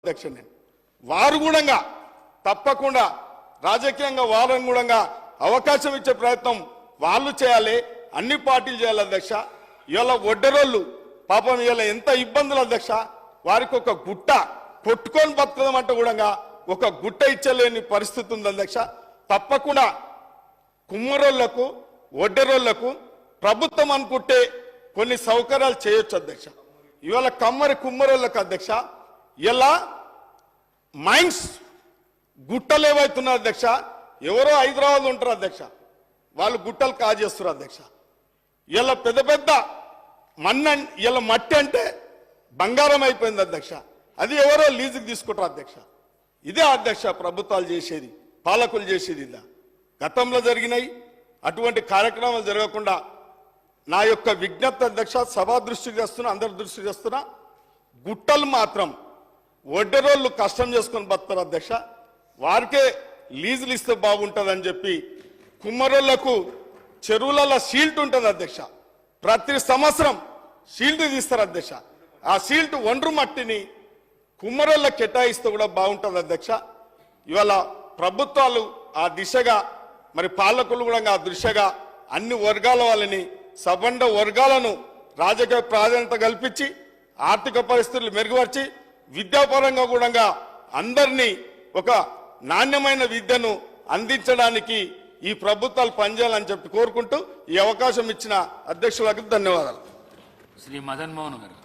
అధ్యక్షుని వారు కూడా తప్పకుండా రాజకీయంగా వారం కూడా అవకాశం ఇచ్చే ప్రయత్నం వాళ్ళు చేయాలి, అన్ని పార్టీలు చేయాలి అధ్యక్ష. ఇవాళ ఒడ్డరోళ్ళు పాపం ఇవాళ ఎంత ఇబ్బందులు అధ్యక్ష, వారికి ఒక గుట్ట కొట్టుకొని బతుకుదామంటే కూడా ఒక గుట్ట ఇచ్చలేని పరిస్థితి ఉంది అధ్యక్ష. తప్పకుండా కుమ్మరోళ్లకు ఒడ్డరోళ్లకు ప్రభుత్వం అనుకుంటే కొన్ని సౌకర్యాలు చేయొచ్చు అధ్యక్ష. ఇవాళ కుమ్మరోళ్లకు అధ్యక్ష ఇలా మైన్స్ గుట్టలు ఏవైతున్నారు అధ్యక్ష, ఎవరో హైదరాబాద్ ఉంటారు అధ్యక్ష, వాళ్ళు గుట్టలు కాజేస్తున్నారు అధ్యక్ష. ఇలా పెద్ద పెద్ద ఇలా మట్టి అంటే బంగారం అయిపోయింది అధ్యక్ష, అది ఎవరో లీజుకి తీసుకుంటారు అధ్యక్ష. ఇదే అధ్యక్ష ప్రభుత్వాలు చేసేది, పాలకులు చేసేది. ఇలా గతంలో జరిగినాయి అటువంటి కార్యక్రమాలు జరగకుండా నా యొక్క విజ్ఞప్తి అధ్యక్ష, సభా దృష్టికి తెస్తున్నా, అందరి దృష్టికి తెస్తున్నా, గుట్టలు మాత్రం ఒడ్డరోళ్ళు కష్టం చేసుకొని బతుకుతారు అధ్యక్ష, వారికే లీజులు ఇస్తే బాగుంటుందని చెప్పి కుమ్మరోళ్లకు చెరువులలో షీల్ట్ ఉంటుంది అధ్యక్ష, ప్రతి సంవత్సరం షీల్ట్ తీస్తారు అధ్యక్ష. ఆ షీల్ట్ ఒండ్రు మట్టిని కుమ్మరోళ్ళకి కేటాయిస్తే కూడా బాగుంటుంది అధ్యక్ష. ఇవాళ ప్రభుత్వాలు ఆ దిశగా, మరి పాలకులు కూడా ఆ దిశగా అన్ని వర్గాల వాళ్ళని, సబండ వర్గాలను రాజకీయ ప్రాధాన్యత కల్పించి ఆర్థిక పరిస్థితులు మెరుగుపరిచి విద్యాపరంగా కూడా అందరినీ ఒక నాణ్యమైన విద్యను అందించడానికి ఈ ప్రభుత్వాలు పనిచేయాలని చెప్పి కోరుకుంటూ ఈ అవకాశం ఇచ్చిన అధ్యక్షులకు ధన్యవాదాలు. శ్రీ మదన్ మోహన్ గారు.